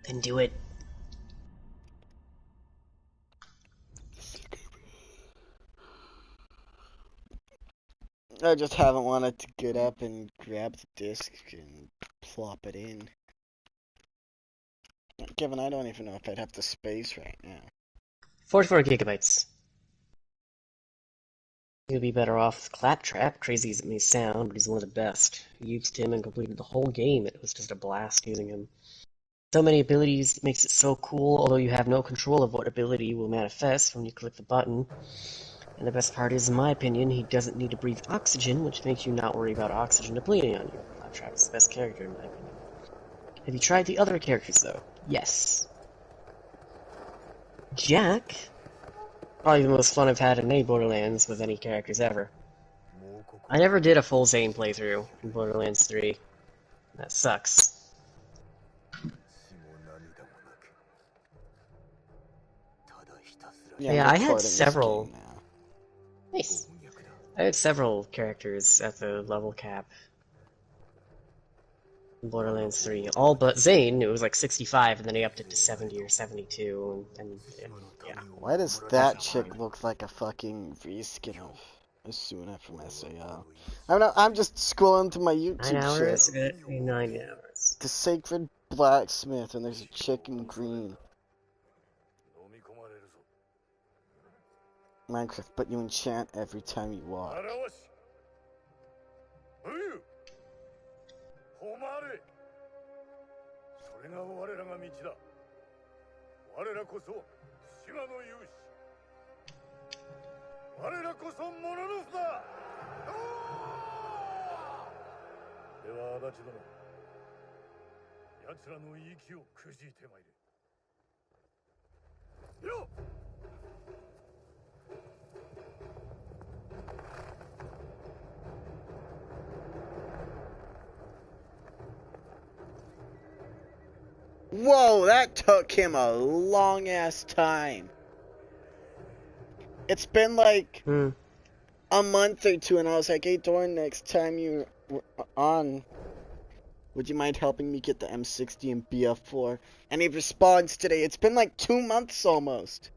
Then do it. I just haven't wanted to get up and grab the disc and plop it in. Given I don't even know if I'd have the space right now. 44 gigabytes. You'll be better off with Claptrap, crazy as it may sound, but he's one of the best. I used him and completed the whole game. It was just a blast using him. So many abilities, it makes it so cool, although you have no control of what ability will manifest when you click the button. And the best part is, in my opinion, he doesn't need to breathe oxygen, which makes you not worry about oxygen depleting on you. Claptrap is the best character, in my opinion. Have you tried the other characters, though? Yes. Jack? Probably the most fun I've had in any Borderlands with any characters ever. I never did a full Zane playthrough in Borderlands 3. That sucks. Yeah, I had several. Nice. I had several characters at the level cap in Borderlands 3. All but Zane, it was like 65, and then he upped it to 70 or 72, and yeah. Why does that chick look like a fucking reskin of Asuna from SAO? I'm just scrolling through my YouTube 9 hours? shit. 9 hours. The Sacred Blacksmith, and there's a chick in green. Minecraft, but you enchant every time you walk. Whoa, that took him a long ass time. It's been like a month or two, and I was like, hey, Dorn, next time you're on, would you mind helping me get the M60 and BF4? And he responds today. It's been like 2 months almost.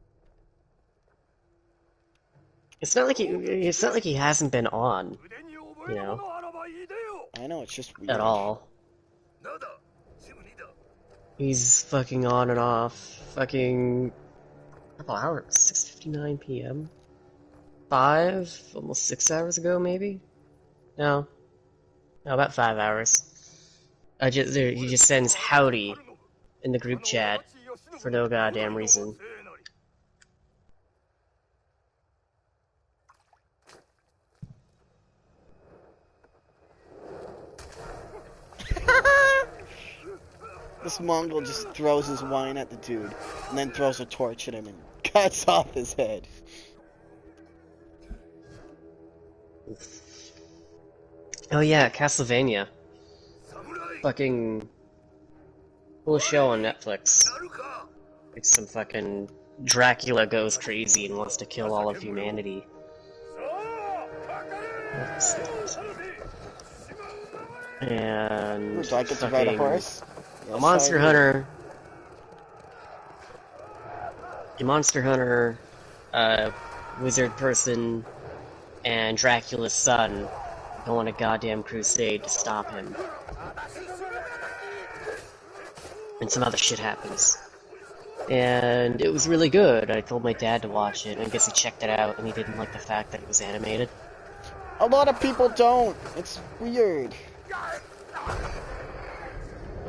It's not like he hasn't been on, you know. I know, it's just weird. At all. He's fucking on and off. Fucking couple hours, 6:59 p.m. 5, almost 6 hours ago, maybe. No, about 5 hours. He just sends howdy in the group chat for no goddamn reason. This Mongol just throws his wine at the dude, and then throws a torch at him and cuts off his head. Oh yeah, Castlevania. Fucking cool show on Netflix. It's some fucking Dracula goes crazy and wants to kill all of humanity. And do I get to ride a horse? A Monster Hunter. A Monster Hunter, wizard person, and Dracula's son go on a goddamn crusade to stop him. And some other shit happens. And it was really good. I told my dad to watch it, and I guess he checked it out, and he didn't like the fact that it was animated. A lot of people don't. It's weird.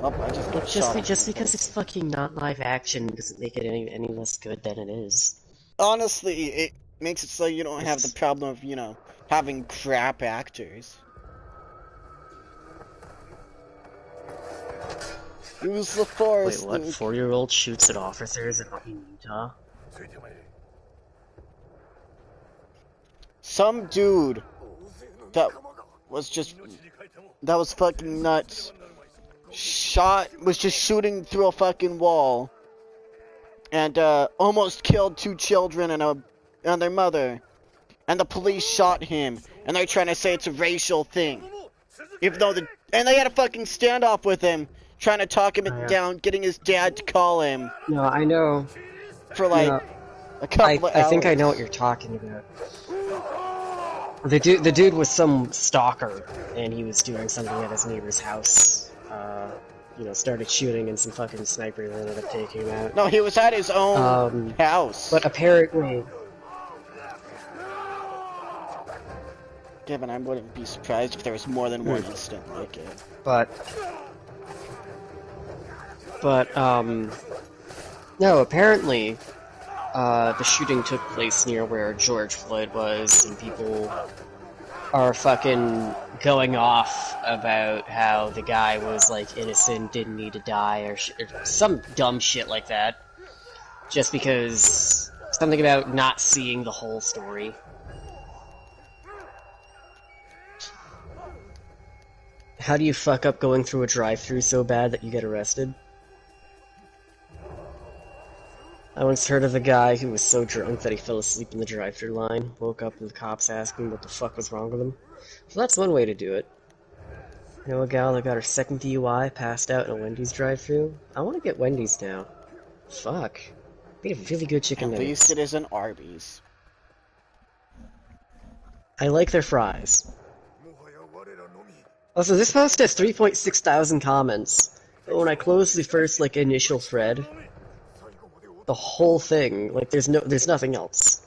Oh, I just got shot. Just because it's fucking not live action doesn't make it any less good than it is. Honestly, it makes it so you don't have the problem of, you know, having crap actors. Use the force. Wait, what? 4-year-old shoots at officers in Utah? Some dude that was fucking nuts. Was just shooting through a fucking wall, and almost killed 2 children and their mother, and the police shot him, and they're trying to say it's a racial thing, even though and they had a fucking standoff with him, trying to talk him I, down, getting his dad to call him no, I know. for like No, a couple of I think I know what hours. you're talking about. The dude was some stalker, and he was doing something at his neighbor's house. Started shooting, and some fucking sniper ended up taking him out. No, he was at his own But house. apparently, Given, I wouldn't be surprised if there was more than one hmm, incident like it. but no, apparently, the shooting took place near where George Floyd was, and people are fucking going off about how the guy was like innocent, didn't need to die, or some dumb shit like that. Just because something about not seeing the whole story. How do you fuck up going through a drive-thru so bad that you get arrested? I once heard of a guy who was so drunk that he fell asleep in the drive-thru line, woke up and the cops asked him what the fuck was wrong with him. So that's one way to do it. You know a gal that got her second DUI, passed out in a Wendy's drive-thru? I want to get Wendy's now. Fuck. They have really good chicken At least nuggets. it isn't Arby's. I like their fries. Also, this post has 3.6 thousand comments. But when I close the first, initial thread, the whole thing, there's nothing else.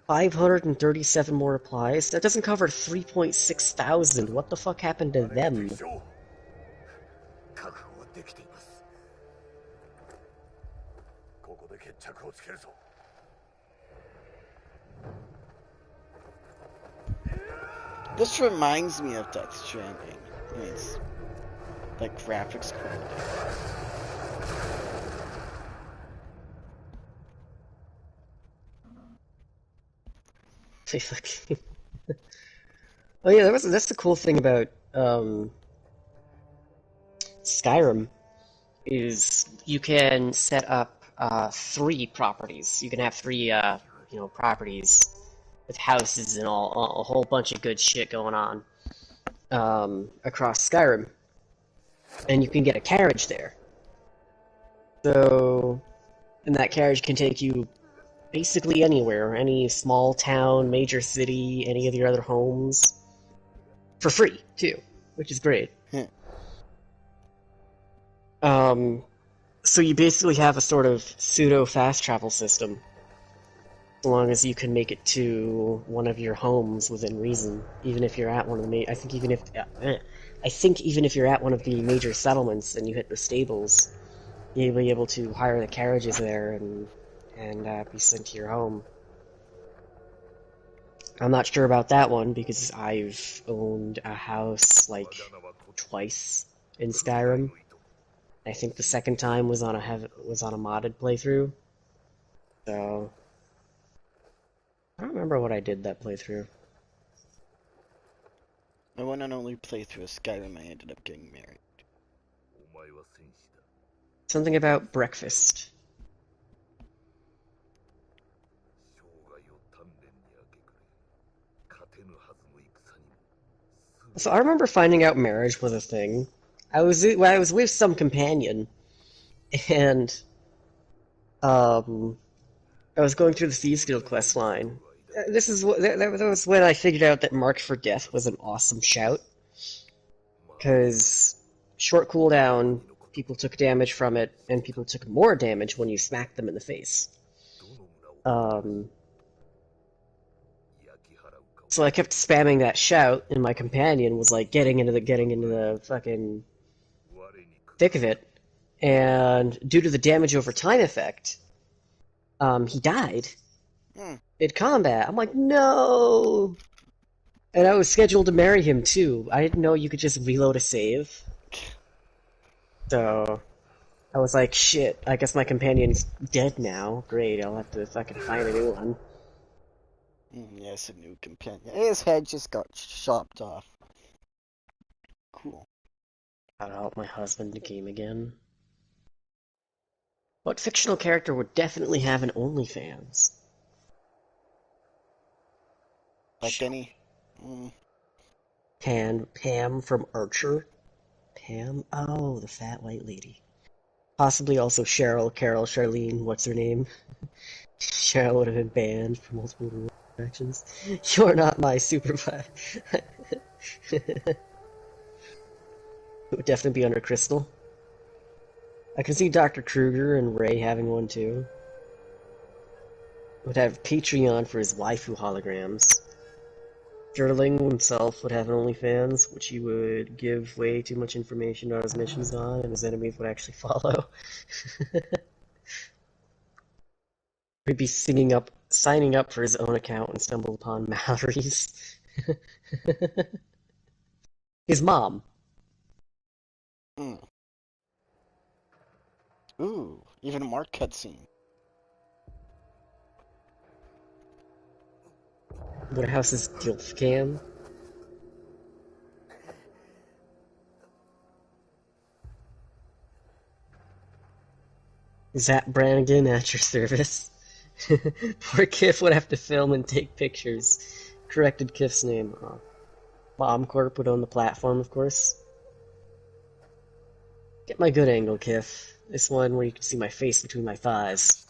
537 more replies? That doesn't cover 3.6 thousand. What the fuck happened to them? This reminds me of Death Stranding. It's like graphics quality. Oh yeah, that's the cool thing about Skyrim is you can set up 3 properties. You can have 3 properties with houses and a whole bunch of good shit going on across Skyrim, and you can get a carriage there. So, and that carriage can take you basically anywhere, any small town, major city, any of your other homes, for free too, which is great. So you basically have a sort of pseudo fast travel system, as long as you can make it to one of your homes within reason. Even if you're at one of the I think even if you're at one of the major settlements and you hit the stables, you'll be able to hire the carriages there and be sent to your home. I'm not sure about that one because I've owned a house twice in Skyrim. I think the second time was on a modded playthrough. So I don't remember what I did that playthrough. I went on only playthrough of Skyrim. I ended up getting married. Something about breakfast. So I remember finding out marriage was a thing. I was with some companion, and I was going through the Thieves Guild quest line. That was when I figured out that Mark for Death was an awesome shout, because short cooldown, people took damage from it, and people took more damage when you smacked them in the face. So I kept spamming that shout, and my companion was getting into the fucking thick of it, and due to the damage over time effect, he died in combat. I'm like, no! And I was scheduled to marry him too. I didn't know you could just reload a save. So I was like, shit, I guess my companion's dead now. Great, I'll have to fucking find a new one. Yes, a new companion. His head just got chopped off. Cool. Gotta help my husband to game again. What fictional character would definitely have an OnlyFans? Like any. Pam from Archer? Pam? Oh, the fat white lady. Possibly also Cheryl, Carol, Charlene, what's her name? Cheryl would have been banned from multiple rule actions. You're not my supervisor. It would definitely be under Crystal. I can see Dr. Kruger and Ray having one too. Would have Patreon for his waifu holograms. Sterling himself would have an OnlyFans, which he would give way too much information about his missions on, and his enemies would actually follow. He'd be signing up for his own account and stumble upon Mallory's. His mom. Mm. Ooh, even more cutscene. Woodhouse's DILF cam. Zap Brannigan at your service. Poor Kiff would have to film and take pictures. Corrected Kiff's name. Bomb Corp would own the platform, of course. Get my good angle, Kiff. This one where you can see my face between my thighs.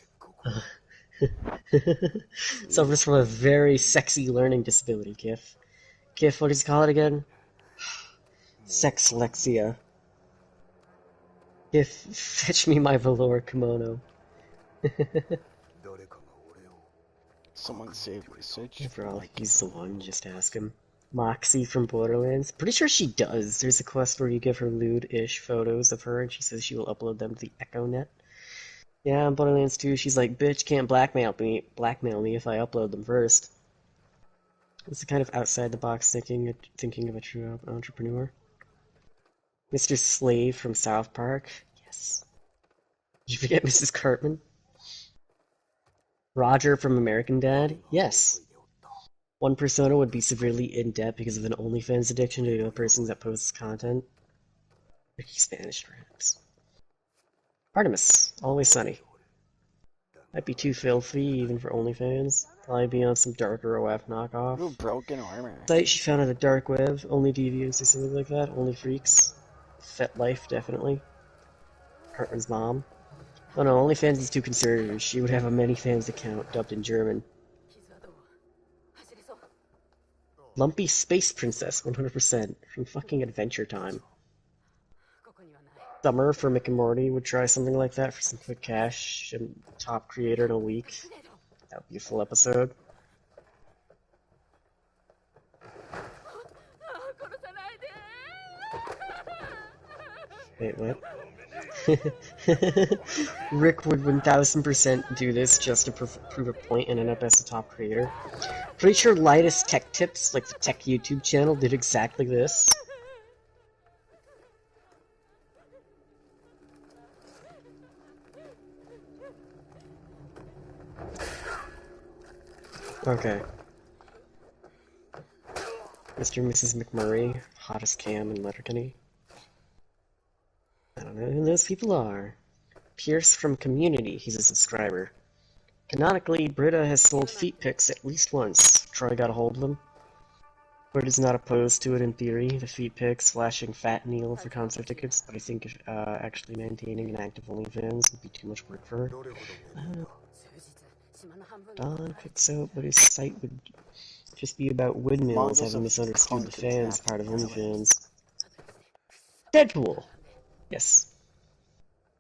Suffers from a very sexy learning disability, Kiff. Kiff, what does he call it again? Sexlexia. Kiff, fetch me my velour kimono. Someone saved me. Search. After all, he's the one, just ask him. Moxie from Borderlands. Pretty sure she does. There's a quest where you give her lewd-ish photos of her, and she says she will upload them to the EchoNet. Yeah, in Borderlands 2, she's like, bitch, can't blackmail me if I upload them first. It's the kind of outside-the-box thinking of a true entrepreneur. Mr. Slave from South Park. Yes. Did you forget Mrs. Cartman? Roger from American Dad. Yes. One persona would be severely in debt because of an OnlyFans addiction to the other person that posts content. Ricky Spanish, perhaps. Artemis, Always Sunny. Might be too filthy even for OnlyFans. Probably be on some darker OF knockoff. Ooh, broken armor. Site she found on the dark web, only deviants or something like that, only freaks. Fet Life, definitely. Hartman's mom. Oh no, OnlyFans is too conservative. She would have a many fans account dubbed in German. Lumpy Space Princess, 100%, from fucking Adventure Time. Summer for Mick and Morty would try something like that for some quick cash and top creator in a week. That would be a full episode. Wait, what? Rick would 1000% do this just to prove a point and end up as a top creator. Pretty sure Lightest Tech Tips, like the tech YouTube channel, did exactly this. Okay. Mr. and Mrs. McMurray, hottest cam in Letterkenny. I don't know who those people are. Pierce from Community, he's a subscriber. Canonically, Britta has sold feet pics at least once. Troy got a hold of them. Britta's not opposed to it in theory, the feet pics, flashing Fat Neil for concert tickets, but I think if, actually maintaining an active OnlyFans would be too much work for her. Don picks out, but his site would just be about windmills having misunderstood the fans part of OnlyFans. Deadpool! Yes.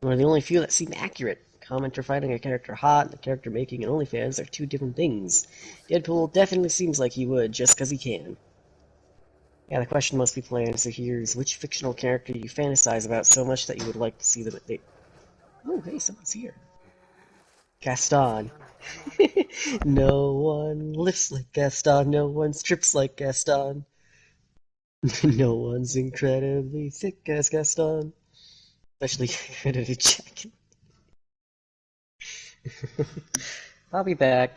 One of the only few that seem accurate. Commenter finding a character hot and the character making an OnlyFans are two different things. Deadpool definitely seems like he would, just because he can. Yeah, the question most people answer here is which fictional character you fantasize about so much that you would like to see them at they... Oh, hey, someone's here. Gaston. No one lifts like Gaston, no one strips like Gaston. No one's incredibly thick as Gaston. Especially Heredity Jack. I'll be back.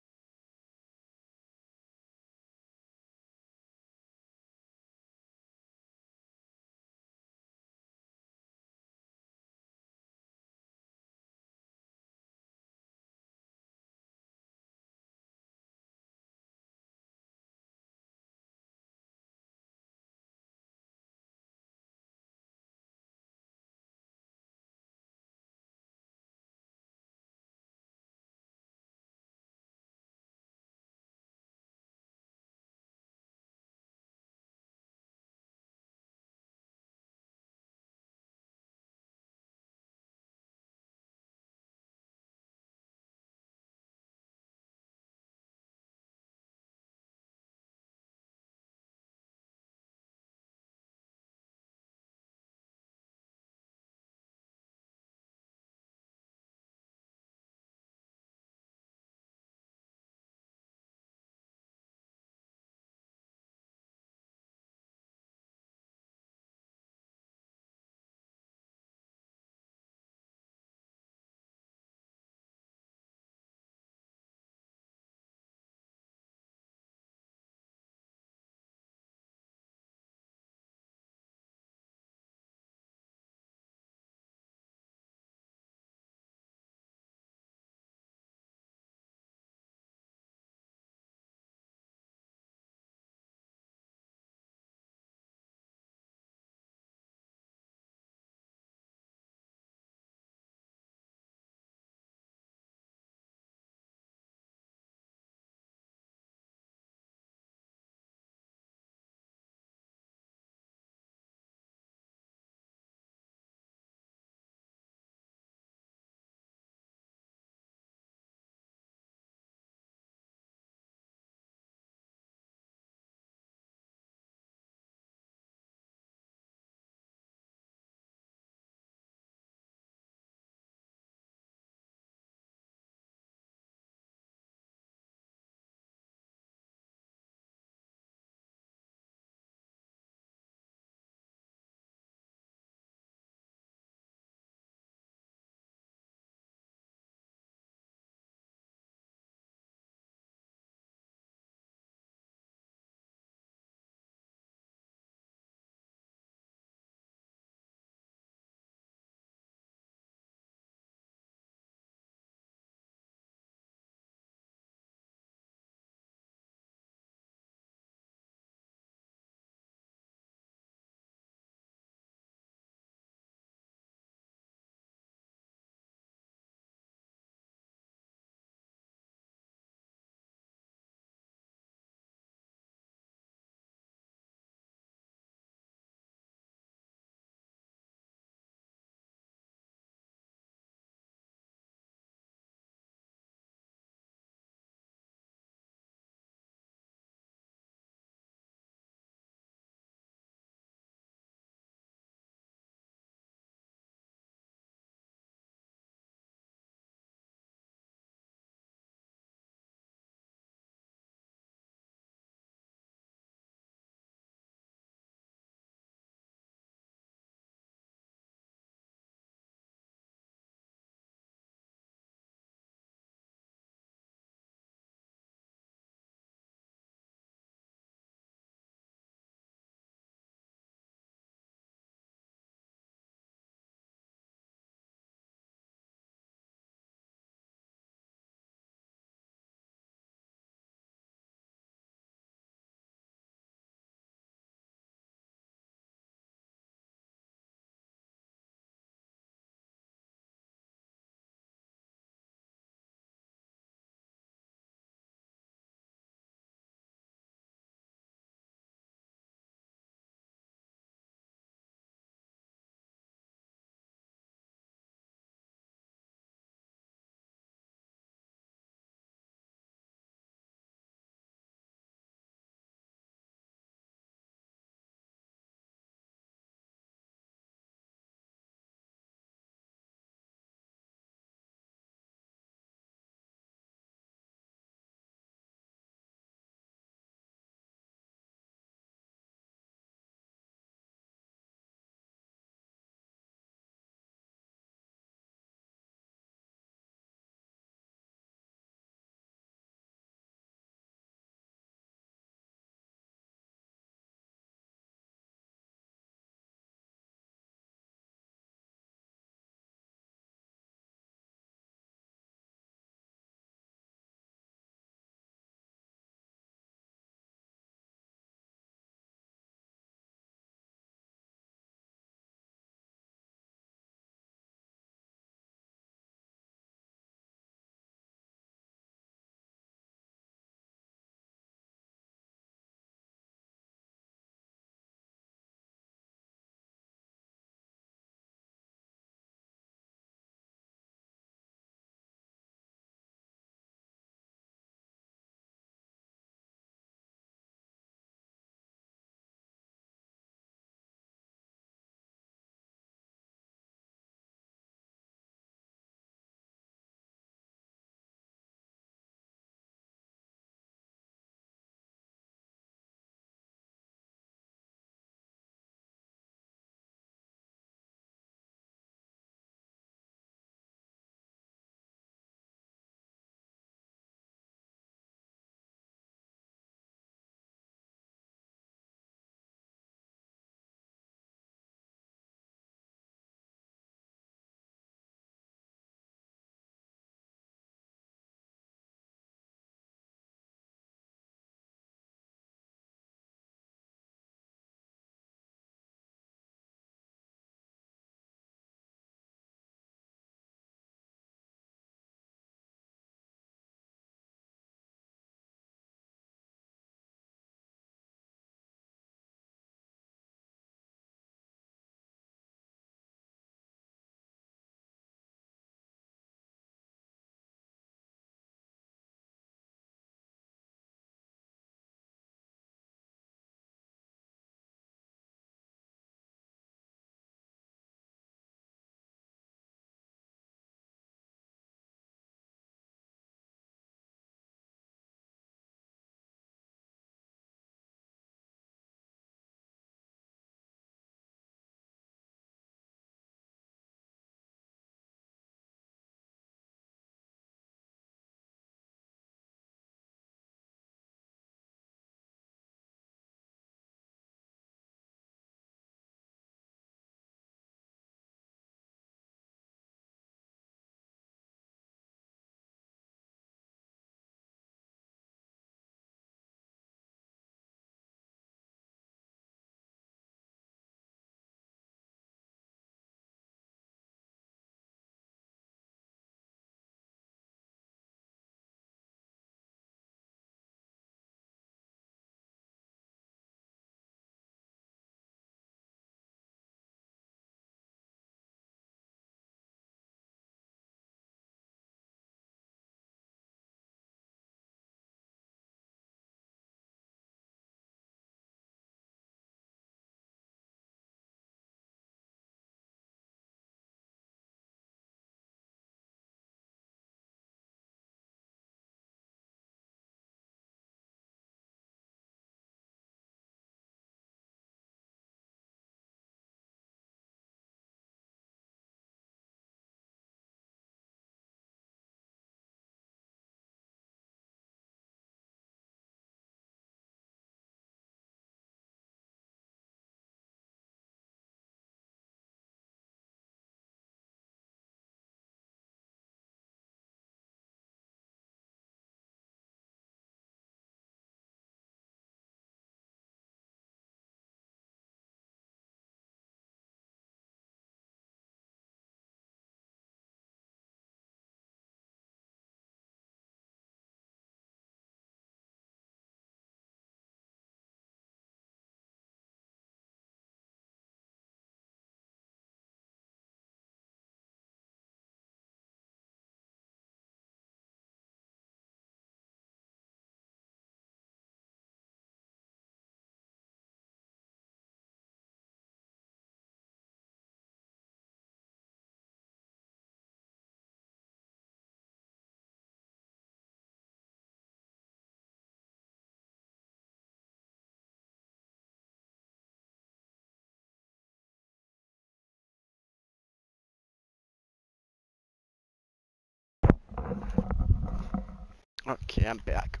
Okay, I'm back.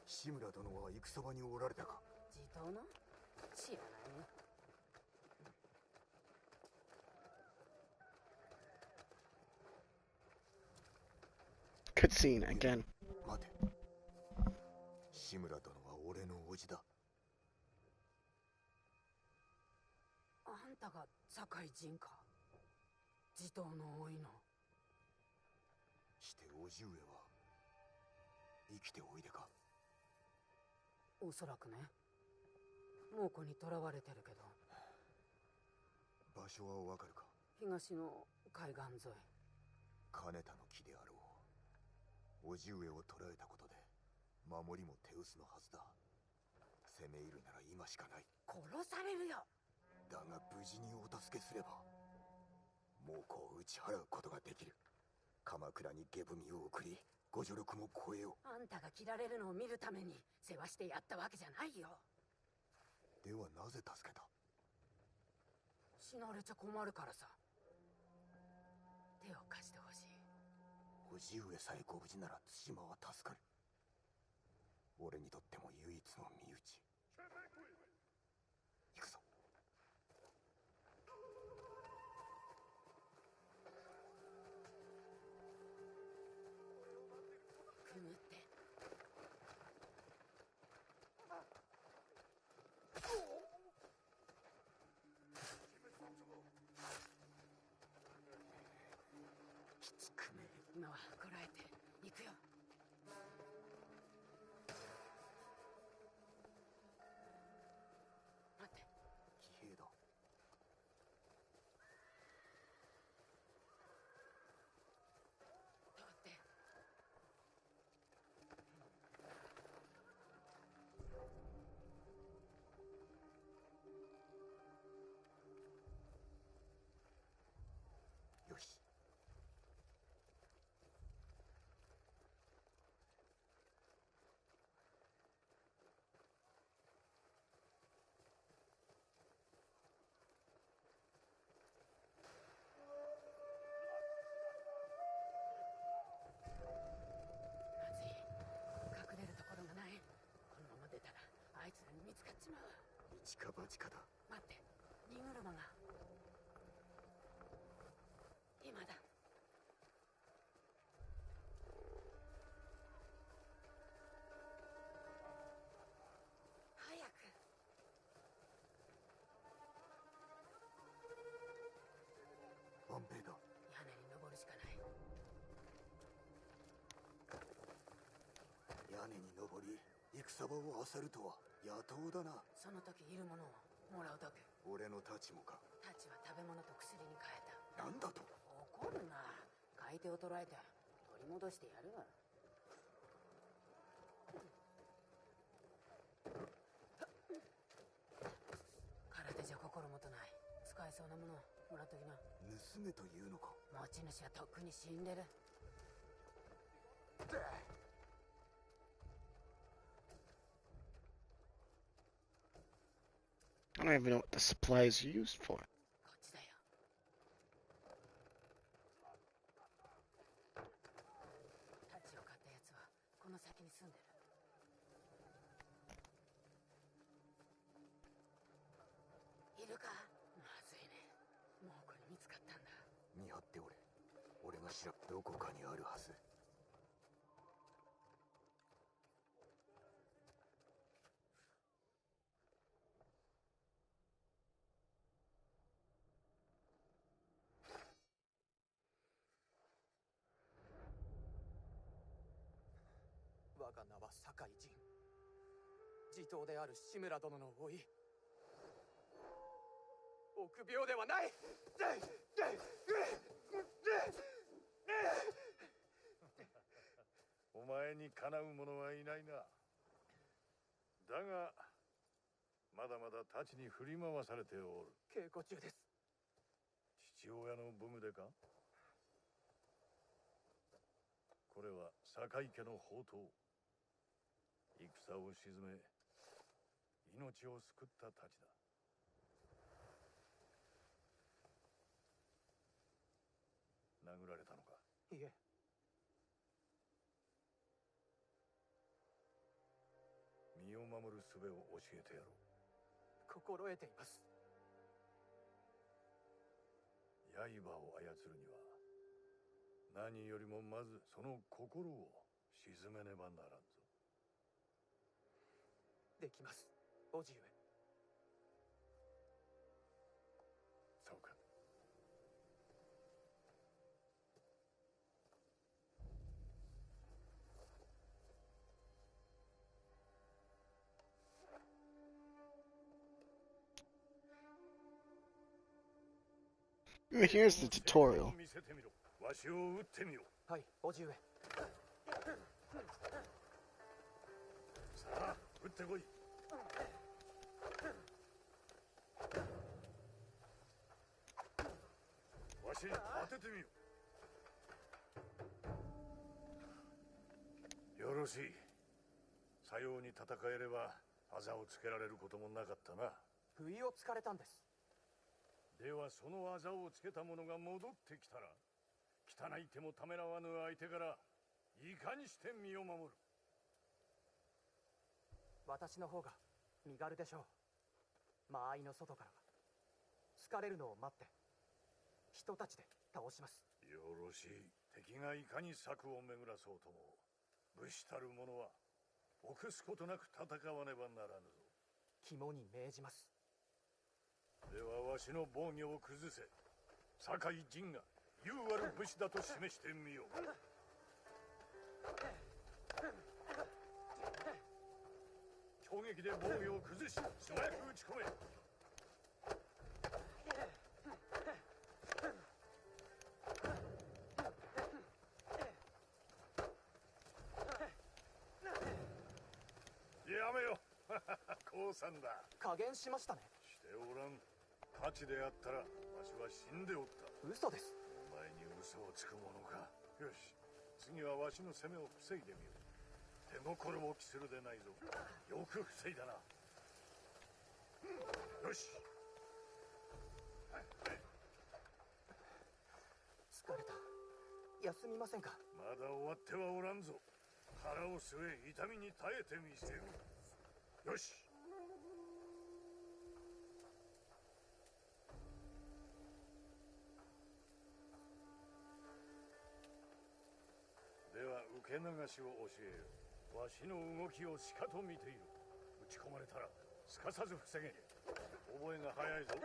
志村殿は戦場におられたか。地頭の知らないね。Cutscene again. 待て。志村殿は俺の叔父だ。あんたが堺人か。地頭の多いの。して叔父上は生きておいでか。おそらくね。猛虎に囚われてるけど。場所はわかるか。東の海岸沿い。金田の木であろう。叔父上を捕らえたことで守りも手薄のはずだ。攻め入るなら今しかない。殺されるよ。だが無事にお助けすれば猛虎を打ち払うことができる。鎌倉に下踏みを送りご助力も超えよあんたが切られるのを見るために世話してやったわけじゃないよ。う。ではなぜ助けた。死なれちゃ困るからさ。手を貸してほしい。叔父上さえご無事なら対馬は助かる。俺にとっても唯一の身内。行くぞ。くぐって。きつくね。今はこらえて行くよ。待って。騎兵だ。通って。よし。まずい。隠れるところがない。このまま出たらあいつらに見つかっちまう。一か八かだ。待って。荷車が。今だ。早く。万兵だ。屋根に登るしかない。屋根に登り戦場を漁るとは野党だな。その時いるものをもらうとく。俺の太刀もか。太刀は食べ物と薬に変えた。なんだと。怒るな。買い手を捕らえて取り戻してやるわ。空手じゃ心もとない。使えそうなものもらっときな。盗めというのか。持ち主はとっくに死んでる。I don't even know what the supplies are used for. こっちだよ。太刀を買ったやつはこの先に住んでる。いるか。まずいね。猛虎に見つかったんだ。見張っておれ。俺がどこかにあるはず。我が名は堺人。地頭である志村殿の甥。臆病ではない。お前にかなう者はいないな。だがまだまだ太刀に振り回されておる。稽古中です。父親の武具でか。これは堺家の宝刀。戦を鎮め命を救ったたちだ。殴られたのか？いえ、身を守る術を教えてやろう。心得ています。刃を操るには何よりもまずその心を鎮めねばならんぞ。できます、叔父上。そうか。Here's the tutorial. 見せてみろ。わしを撃ってみよ。はい、叔父上。さあ、撃ってこい。わしに当ててみよ。よろしい。さように戦えれば技をつけられることもなかったな。不意をつかれたんです。ではその技をつけた者が戻ってきたら、汚い手もためらわぬ相手からいかにして身を守る。私の方が身軽でしょう。間合いの外から疲れるのを待って人たちで倒します。よろしい。敵がいかに策を巡らそうとも、武士たる者は臆すことなく戦わねばならぬぞ。肝に銘じます。ではわしの防御を崩せ。酒井陣が優ある武士だと示してみよう。攻撃で防御を崩し、素早く打ち込め。やめよ。降参だ。加減しましたね。しておらん。太刀であったらわしは死んでおった。嘘です。お前に嘘をつくものか。よし、次はわしの攻めを防いでみよう。手心も期するでないぞ。よく防いだな。よし。疲れた。休みませんか？まだ終わってはおらんぞ。腹を据え痛みに耐えてみせよ。よし。では受け流しを教えよ。わしの動きをしかと見ている。打ち込まれたらすかさず防げ。覚えが早いぞ。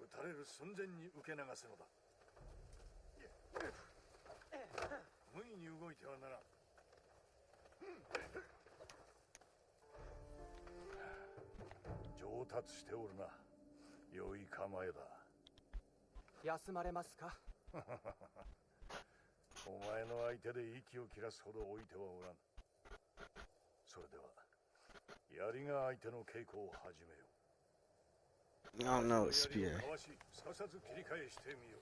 撃たれる寸前に受け流すのだ。無意に動いてはならん。上達しておるな。良い構えだ。休まれますか？お前の相手で息を切らすほど置いてはおらん。それでは槍が相手の稽古を始めよう。Oh no, spear. かわしすかさず切り返してみよ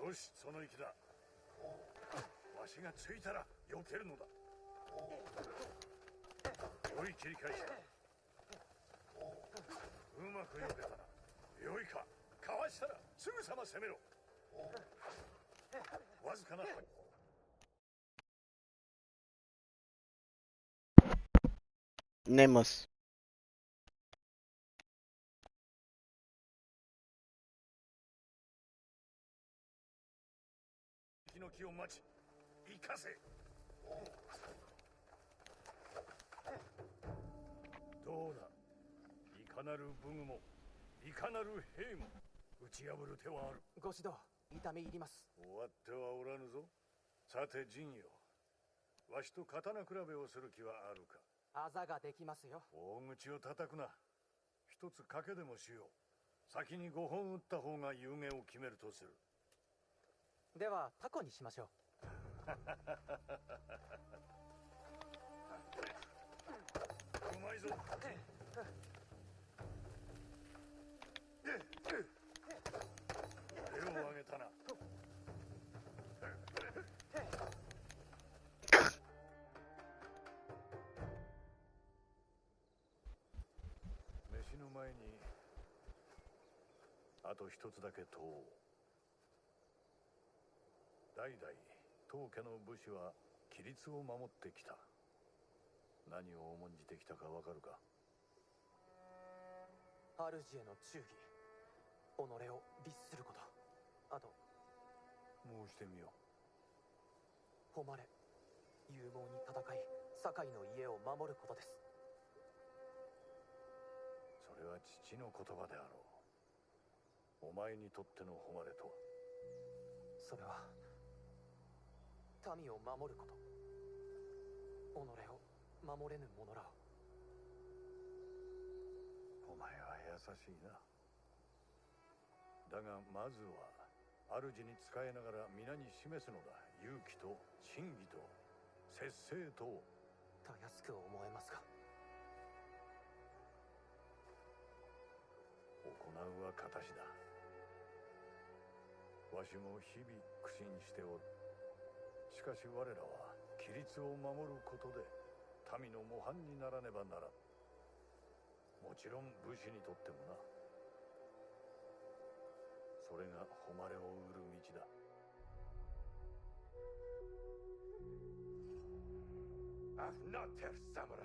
う。よし、その息だ。わしがついたら避けるのだ。良い切り返しだ。うまく避けたな。良いか。かわしたらすぐさま攻めろ。わずかなNameless. 敵の気を待ち生かせ。どうだ。いかなる武具もいかなる兵も打ち破る手はある。ご指導痛み入ります。終わってはおらぬぞ。さて陣よ、わしと刀比べをする気はあるか。あざができますよ。大口を叩くな。一つ賭けでもしよう。先に5本打った方が有言を決めるとする。ではタコにしましょうまいぞ。腕を上げたな。あと一つだけ問おう。代々当家の武士は規律を守ってきた。何を重んじてきたかわかるか？主への忠義、己を律すること、あと申してみよ誉れ、勇猛に戦い堺の家を守ることです。う。それは父の言葉であろう。お前にとっての誉れとは？それは民を守ること、己を守れぬ者らを。お前は優しいな。だがまずは主に仕えながら皆に示すのだ。勇気と真偽と節制と。たやすく思えますが、行うは形だ。わしも日々苦心しておる。しかし我らは規律を守ることで民の模範にならねばならん。もちろん武士にとってもな。それが誉れを売る道だ。I've not tell samurai.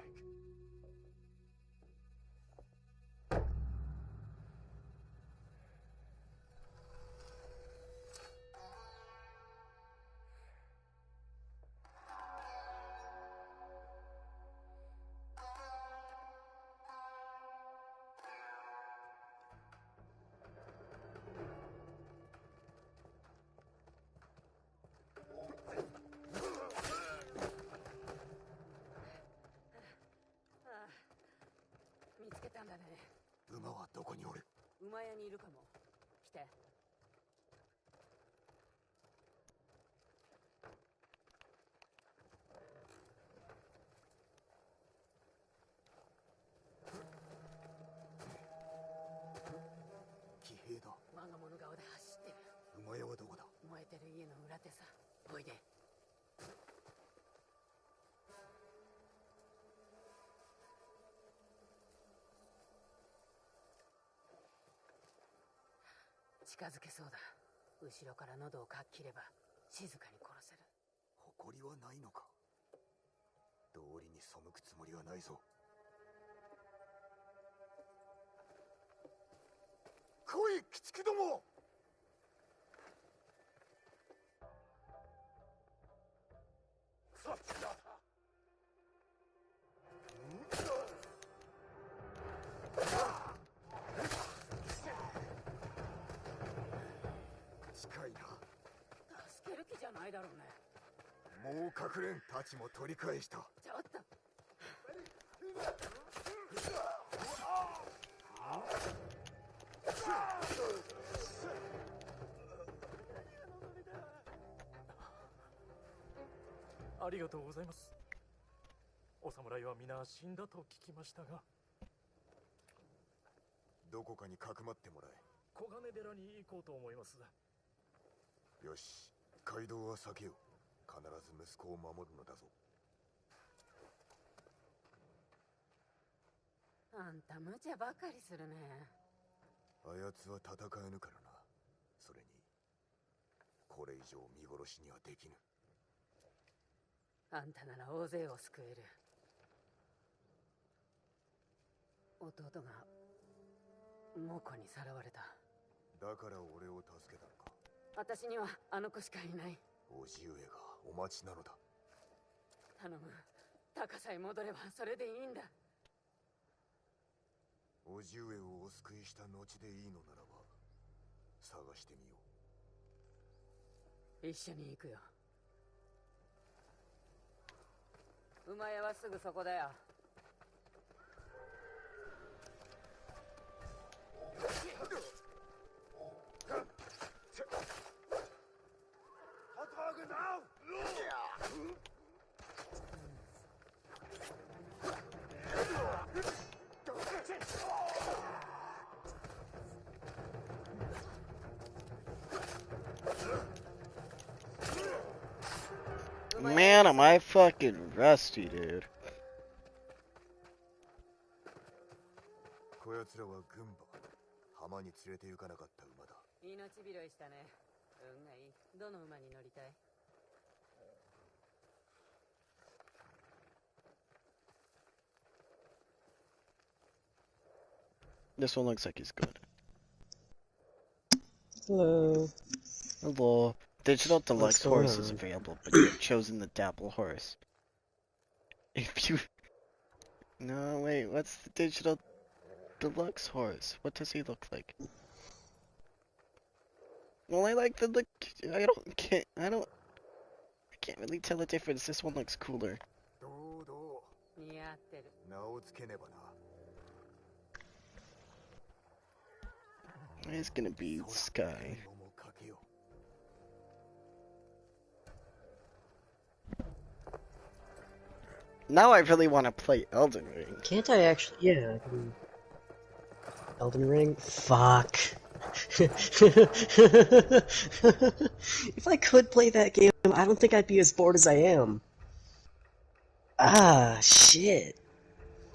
見つけたんだね。馬はどこにおる？馬屋にいるかも。来て。騎兵だ。我が物顔で走ってる。馬屋はどこだ？燃えてる家の裏手さ。おいで。近づけそうだ。後ろから喉をかっ切れば静かに殺せる。誇りはないのか？道理に背くつもりはないぞ。来い、鬼畜ども！そっちだ。近いな。助ける気じゃないだろうね。もう隠れん。太刀も取り返した。ちょっと。ありがとうございます。お侍は皆死んだと聞きましたが。どこかにかくまってもら小金寺に行こうと思います。え。よし、街道は避けよう。必ず息子を守るのだぞ。あんた無茶ばかりするね。あやつは戦えぬからな。それにこれ以上見殺しにはできぬ。あんたなら大勢を救える。弟が猛虎にさらわれた。だから俺を助けたのか。私にはあの子しかいない。叔父上がお待ちなのだ。頼む。高さへ戻ればそれでいいんだ。叔父上をお救いした後でいいのならば探してみよ一緒に行くよ。馬屋はすぐそこだよ。Man, am I fucking rusty, dude. う。こやつらは軍馬。浜に連れて行かなかった馬命拾いしたね。運がいい。どの馬に乗りたい？ This one looks like he's good. Hello. Hello. Digital What's Deluxe going Horse is on? available, but you have chosen the Dapple Horse. If you... No, wait, what's the Digital Deluxe Horse? What does he look like? Well, I like the look... I can't really tell the difference. This one looks cooler. どうど似合ってる。う名をつけねばな It's gonna be Sky. ももかけよ Now I really want to play Elden Ring. Can't I actually? Yeah. Elden Ring? Fuck. If I could play that game, I don't think I'd be as bored as I am. Ah, shit.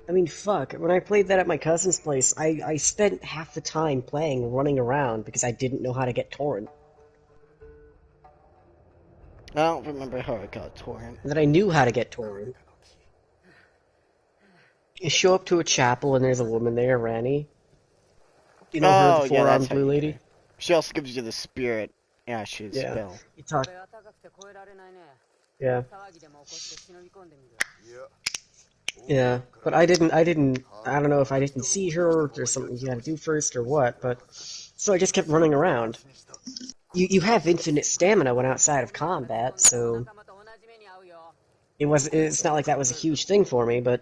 I mean, fuck. When I played that at my cousin's place, I spent half the time playing running around because I didn't know how to get torrent. I don't remember how I got torrent. And then I knew how to get torrent. You show up to a chapel and there's a woman there, Rani. You know her, the four-armed blue lady? She also gives you the spirit ashes spell. You talk. これは高くて越えられないね。 Yeah. 騒ぎでも起こして忍び込んでみる。 Yeah, but I don't know if I didn't see her, or if there's something you gotta do first, or what, but... So I just kept running around. You have infinite stamina when outside of combat, so... 仲間と同じ目に遭うよ。 It's not like that was a huge thing for me, but...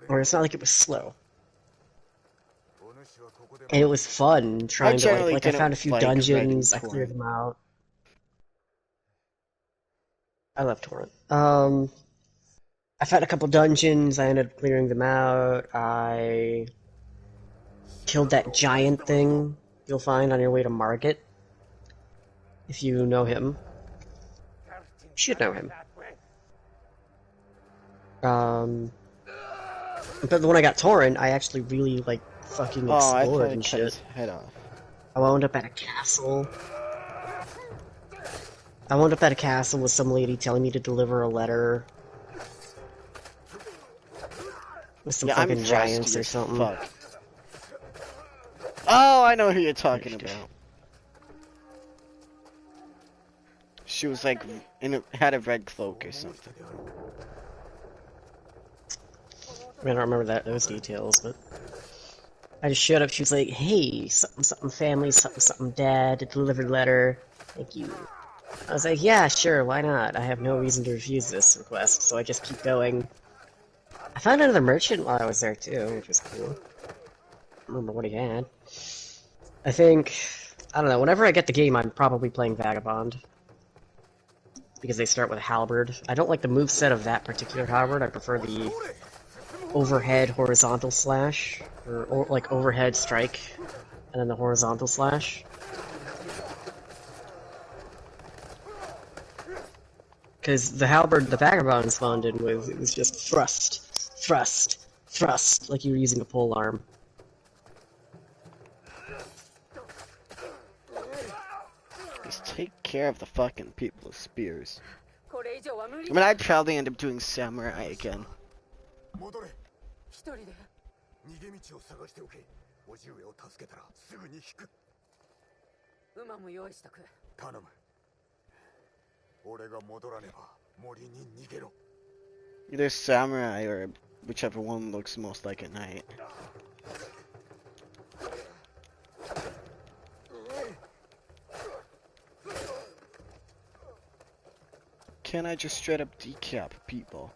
Or it's not like it was slow. And it was fun trying to, like I found a few dungeons, I cleared them out. I love torrent. I found a couple dungeons, I ended up clearing them out, I killed that giant thing you'll find on your way to Market. If you know him. You should know him. But when I got torrent, I actually really, like, fucking explored and shit. His head off. I wound up at a castle. I wound up at a castle with some lady telling me to deliver a letter. With some fucking giants or something. Fuck. Oh, I know who you're talking about. She was like, had a red cloak or something. I mean, I don't remember those details, but... I just showed up, she was like, hey, something something family, something something dad, delivered letter, thank you. I was like, yeah, sure, why not? I have no reason to refuse this request, so I just keep going. I found another merchant while I was there too, which was cool. I don't remember what he had. I think... I don't know, whenever I get the game, I'm probably playing Vagabond. Because they start with a halberd. I don't like the moveset of that particular halberd, I prefer the overhead horizontal slash, or like overhead strike, and then the horizontal slash. Because the halberd the Vagabond spawned in with, it was just thrust, thrust, thrust, like you were using a pole arm. Just take care of the fucking people with spears. これ以上は無理 I mean, I'd probably end up doing samurai again. 戻れ一人で逃げ道を探しておけ叔父上を助けたらすぐに引く馬も用意しとく 頼む俺が戻らねば森に逃げろ Either samurai or whichever one looks most like a knight. Can I just straight up decap people?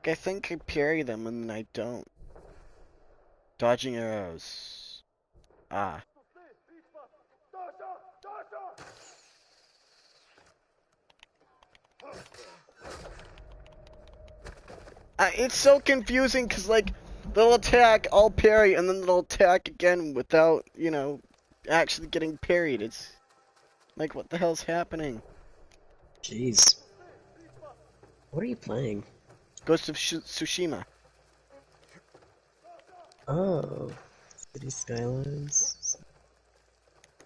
Like, I think I parry them and then I don't. Dodging arrows. Ah. It's so confusing because, like, they'll attack, I'll parry, and then they'll attack again without, you know, actually getting parried. It's like, what the hell's happening? Jeez. What are you playing? Ghost of Tsushima. Oh. City Skylines.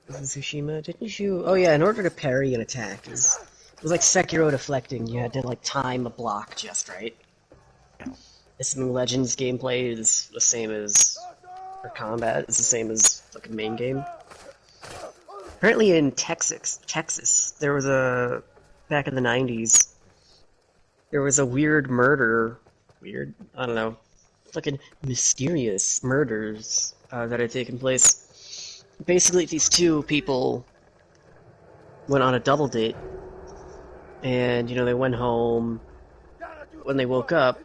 This is Tsushima. Didn't you... Oh yeah, in order to parry an attack, it was like Sekiro deflecting. You had to, like, time a block just right. This new Legends gameplay is the same as... Or combat is the same as, like, a main game. Apparently in Texas, there was a... Back in the 90s, there was a weird murder... Weird? I don't know. Fucking mysterious murders that had taken place. Basically, these two people went on a double date, and, you know, they went home. When they woke up,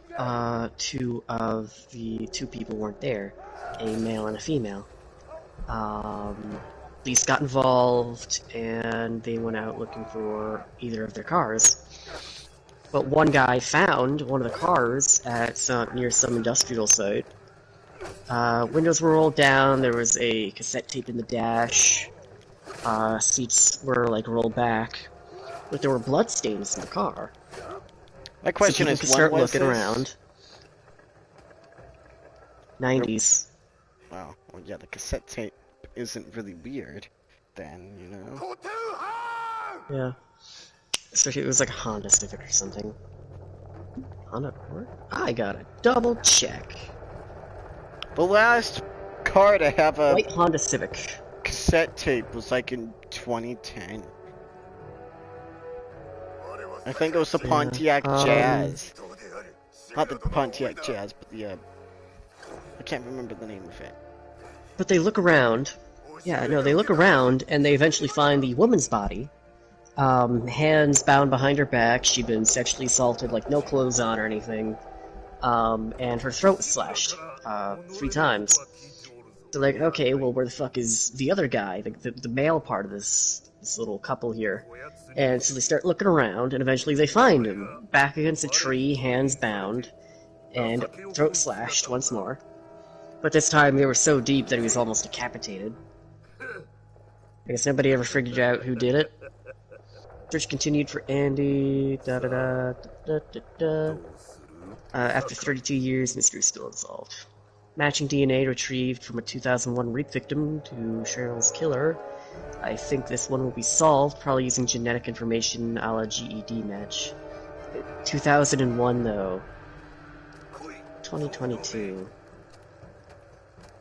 two of the two people weren't there, a male and a female. Police got involved, and they went out looking for either of their cars. But one guy found one of the cars at near some industrial site. Windows were rolled down, there was a cassette tape in the dash, seats were, like, rolled back, but there were bloodstains in the car. My question so is, could when start was looking this? around. 90s. Wow. Well, yeah, the cassette tape isn't really weird then, you know? Yeah. Especially it was like a Honda Civic or something. Honda Accord? I got a double check. The last car to have a White Honda Civic. cassette tape was like in 2010. I think it was the Pontiac Jazz. Not the Pontiac Jazz, but the, I can't remember the name of it. But they look around. Yeah, no, they look around, and they eventually find the woman's body. Hands bound behind her back, she'd been sexually assaulted, like no clothes on or anything. And her throat was slashed, 3 times. They're like, okay, well, where the fuck is the other guy, the male part of this little couple here? And so they start looking around, and eventually they find him, back against a tree, hands bound, and throat slashed once more. But this time they were so deep that he was almost decapitated. I guess nobody ever figured out who did it. Search continued for Andy, after 32 years, mystery still unsolved. Matching DNA retrieved from a 2001 rape victim to Cheryl's killer. I think this one will be solved, probably using genetic information a la GED match. 2001, though. 2022.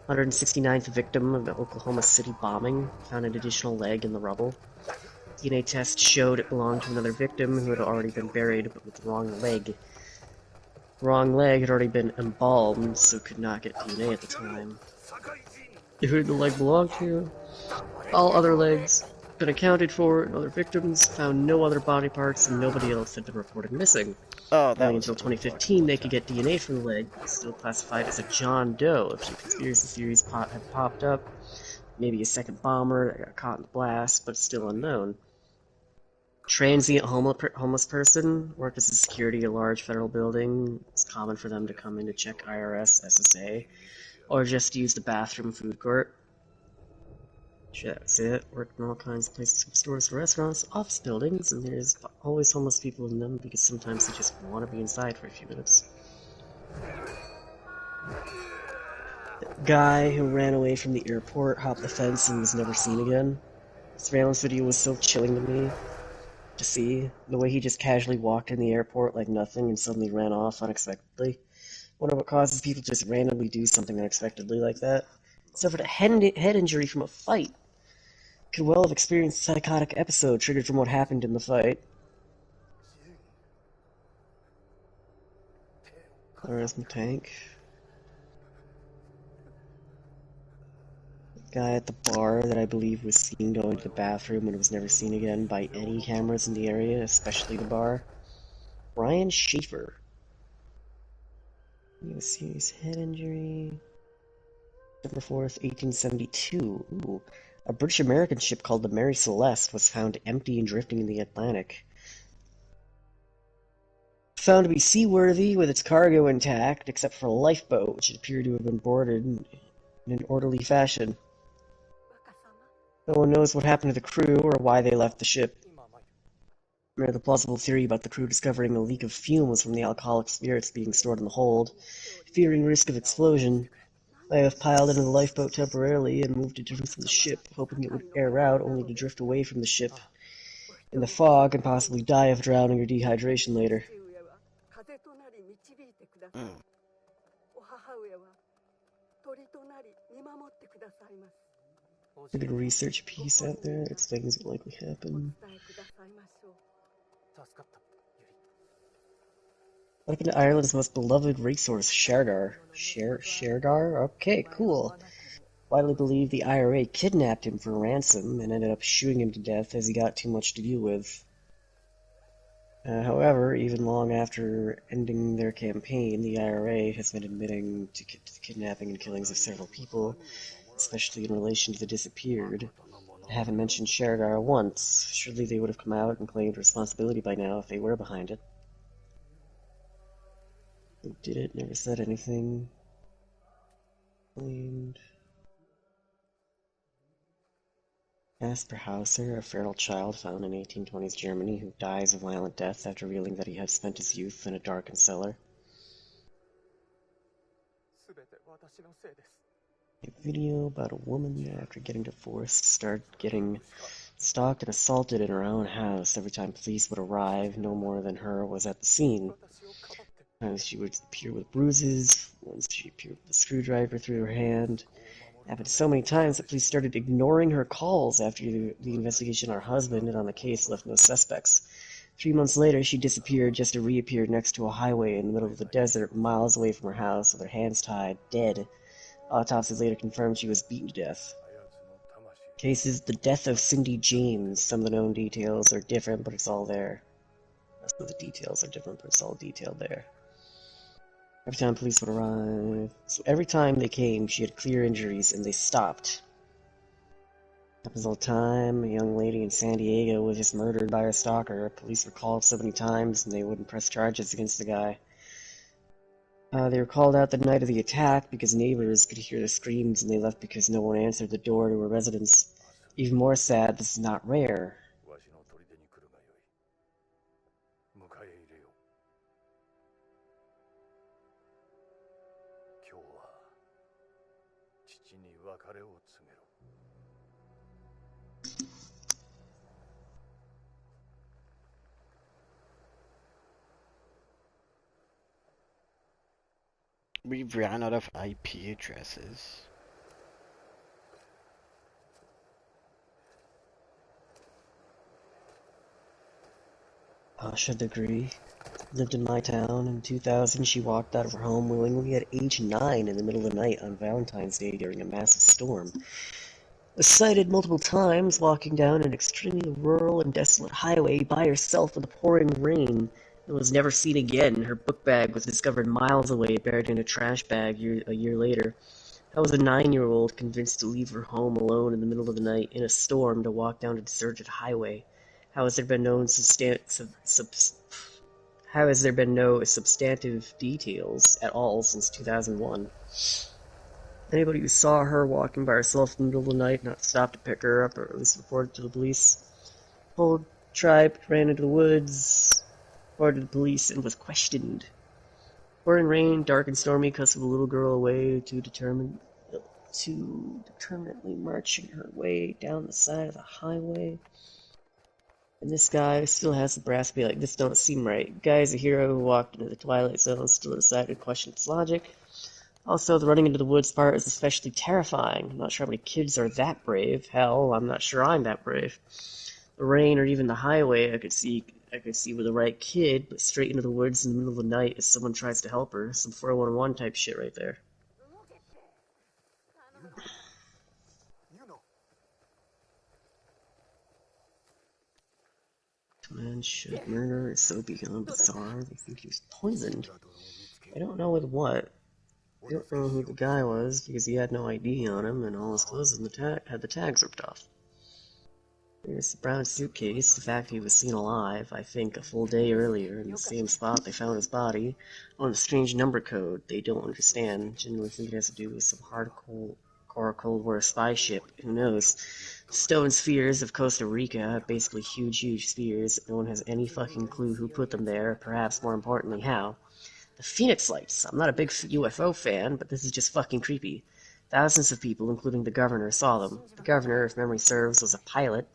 169th victim of the Oklahoma City bombing found an additional leg in the rubble. DNA test showed it belonged to another victim who had already been buried, but with the wrong leg. The wrong leg had already been embalmed, so could not get DNA at the time. Who did the leg belong to? All other legs been accounted for, and other victims found no other body parts, and nobody else had been reported missing. Oh, that Only was until 2015 they could get DNA from the leg, but still classified as a John Doe. A few conspiracy theories had popped up. Maybe a second bomber that got caught in the blast, but still unknown. Transient homeless person, worked as a security at a large federal building. It's common for them to come in to check IRS, SSA, or just use the bathroom food court. Sure, that's it. Worked in all kinds of places, from stores to restaurants, office buildings, and there's always homeless people in them because sometimes they just want to be inside for a few minutes. The guy who ran away from the airport hopped the fence and was never seen again. The surveillance video was so chilling to me to see. The way he just casually walked in the airport like nothing and suddenly ran off unexpectedly. Wonder what causes people to just randomly do something unexpectedly like that. Suffered a head injury from a fight. Could well have experienced a psychotic episode triggered from what happened in the fight. There's my tank. Guy at the bar that I believe was seen going to the bathroom and was never seen again by any cameras in the area, especially the bar. Ryan Schaefer. He had a serious head injury. September 4th, 1872. Ooh. A British-American ship called the Mary Celeste was found empty and drifting in the Atlantic. Found to be seaworthy with its cargo intact, except for a lifeboat, which appeared to have been boarded in an orderly fashion. No one knows what happened to the crew or why they left the ship. The plausible theory about the crew discovering a leak of fumes from the alcoholic spirits being stored in the hold, fearing risk of explosion, may have piled into the lifeboat temporarily and moved it from the ship, hoping it would air out, only to drift away from the ship in the fog and possibly die of drowning or dehydration later. Mm. I did a research piece out there that explains what likely happened. What happened to Ireland's most beloved racehorse, Sherdar? Sherdar? Okay, cool. Widely believed the IRA kidnapped him for ransom and ended up shooting him to death as he got too much to deal with. However, even long after ending their campaign, the IRA has been admitting to the kidnapping and killings of several people, especially in relation to the disappeared. They haven't mentioned Sherdar once. Surely they would have come out and claimed responsibility by now if they were behind it. Who did it? Never said anything. Claimed. Asper Hauser, a feral child found in 1820s Germany who dies a violent death after revealing that he had spent his youth in a darkened cellar. A video about a woman that after getting divorced started getting stalked and assaulted in her own house every time police would arrive. No more than her was at the scene. Sometimes she would appear with bruises, once she appeared with a screwdriver through her hand. It happened so many times that police started ignoring her calls after the investigation on her husband and on the case left no suspects. 3 months later, she disappeared just to reappear next to a highway in the middle of the desert, miles away from her house, with her hands tied, dead. Autopsies later confirmed she was beaten to death. Cases, the death of Cindy James. Some of the known details are different, but it's all there. Some of the details are different, but it's all detailed there. Every time police would arrive, so every time they came, she had clear injuries, and they stopped. Happens all the time. A young lady in San Diego was just murdered by her stalker. Police were called so many times, and they wouldn't press charges against the guy. They were called out the night of the attack because neighbors could hear the screams, and they left because no one answered the door to her residence. Even more sad, this is not rare. We've ran out of IP addresses. Asha Degree lived in my town. In 2000, she walked out of her home willingly at age 9 in the middle of the night on Valentine's Day during a massive storm. Was sighted multiple times walking down an extremely rural and desolate highway by herself in the pouring rain, and was never seen again. Her book bag was discovered miles away, buried in a trash bag a year later. How was a 9-year-old convinced to leave her home alone in the middle of the night in a storm to walk down a deserted highway? How has there been no substantive details at all since 2001? Anybody who saw her walking by herself in the middle of the night not stopped to pick her up or at least report it to the police. The whole tribe ran into the woods, reported to the police, and was questioned. Pouring rain, dark and stormy, cussed the little girl away too determinedly marching her way down the side of the highway. And this guy still has the brass to be like, this don't seem right. Guy is a hero who walked into the Twilight Zone, still decided to question its logic. Also, the running into the woods part is especially terrifying. I'm not sure how many kids are that brave. Hell, I'm not sure I'm that brave. The rain or even the highway, I could see with the right kid, but straight into the woods in the middle of the night as someone tries to help her. Some 411 type shit right there. Man, shit, murder is so beyond bizarre, they think he was poisoned. I don't know with what. I don't know who the guy was because he had no ID on him and all his clothes had the tags ripped off. Here's the brown suitcase, the fact he was seen alive, I think, a full day earlier in the same spot they found his body, on a strange number code they don't understand. Genuinely think it has to do with some hardcore Cold War spy ship. Who knows? Stone spheres of Costa Rica, basically huge spheres. No one has any fucking clue who put them there, perhaps more importantly how. The Phoenix Lights. I'm not a big UFO fan, but this is just fucking creepy. Thousands of people, including the governor, saw them. The governor, if memory serves, was a pilot.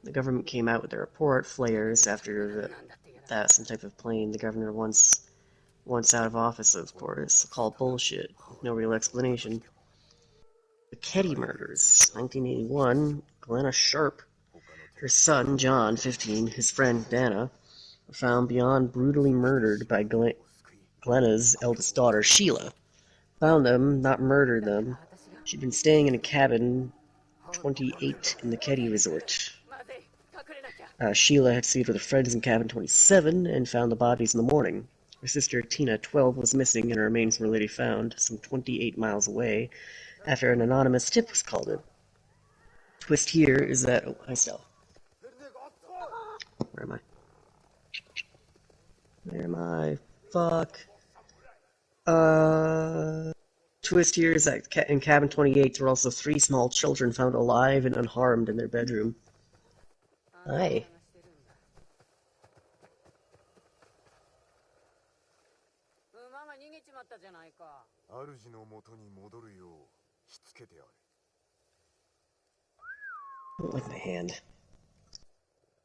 The government came out with their report, flares, after that some type of plane the governor once out of office, of course. Called bullshit. No real explanation. The Ketty murders. 1981. Glenna Sharp, her son, John, 15, his friend, Dana, were found beyond brutally murdered by Glenna's eldest daughter, Sheila. Found them, not murdered them. She'd been staying in a cabin 28 in the Ketty resort. Sheila had stayed with her friends in cabin 27 and found the bodies in the morning. Her sister Tina, 12, was missing and her remains were later found some 28 miles away after an anonymous tip was called in. Twist here is that... Oh, hi, Stella. Where am I? Where am I? Fuck. Twist here is that in cabin 28 there were also 3 small children found alive and unharmed in their bedroom. Hi. 主の元に戻るようしつけてあれ。 I don't like my hand.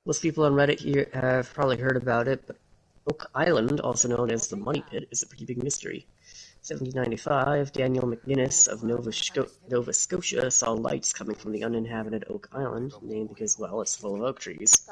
Most people on Reddit here have probably heard about it, but Oak Island, also known as the Money Pit, is a pretty big mystery. 1795, Daniel McGuinness of Nova Scotia saw lights coming from the uninhabited Oak Island, named because, well, it's full of oak trees.